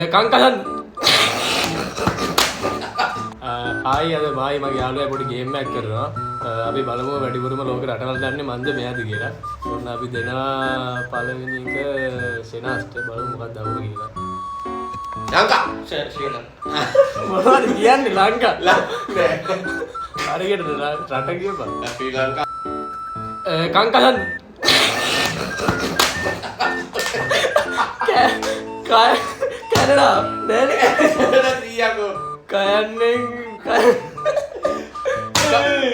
කංකලන් ආයි අද මායි මගේ යාළුවා පොඩි ගේම් එකක් කරනවා. අපි බලමු වැඩිපුරම ලෝක රටවල් දන්නේ මන්ද මෙයාද කියලා. ඔන්න අපි දෙනවා පළවෙනි එක සෙනස්ට බලමු මොකක්ද අවුල කියලා. ලංකා ශ්‍රී ලංකා මොනවද කියන්නේ ලංකා? නෑ හරියට රට කියපන්. ශ්‍රී ලංකා කංකලන් කැනඩා නෑනේ ඊයකෝ කයන්නේ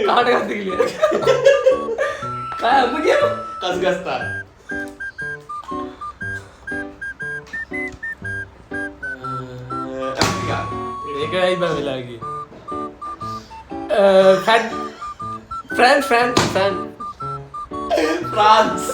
කාට ගත්ත කියලා කය අම්ම කියනවා කස්ගස්ථාන ඇෆ්‍රිකා ඒකයි බං වෙලා ගියේ ෆ්‍රාන්ස්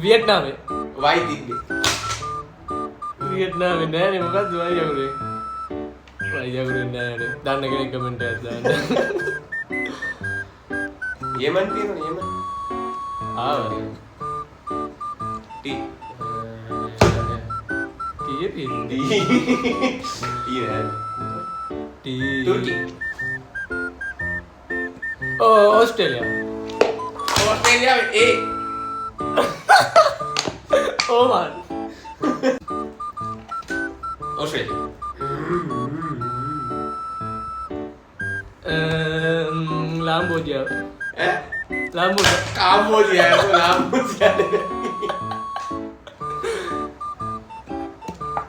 වියට්නාමේ වයි තිබ්බේ වියට්නාමේ නෑනේ මොකක්ද වයියගුරේ වයියගුරේ නෑනේ දන්න කෙනෙක් කමෙන්ට් එකක් දාන්න යෙමන් තියෙනවා යෙමන් ආවා ටී කීයේ තියෙන්නේ ටී නෑ ටී තුර්කි ඕස්ට්‍රේලියා ඕස්ට්‍රේලියාවේ ඒ ඕමන් ඕස්ට්‍රේලියා ලාම්බෝජියා ඈ ලාම්බෝජියා කාම්බෝජියා ලාම්බෝජියා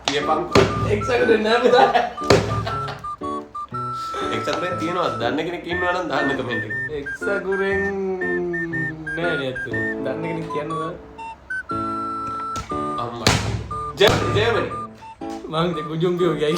කියපන් එක්සකට නෑ පුතා එක්සත්‍රේ තියෙනවා දන්න කෙනෙක් ඉන්නවා නම් දාන්න කමෙන්ට් එකේ එක්සකුරෙන් නෑනේ අත දන්න කෙනෙක් කියන්නවා අම්මා ජර්මනි මං ගුජුම්බියෝ ගියා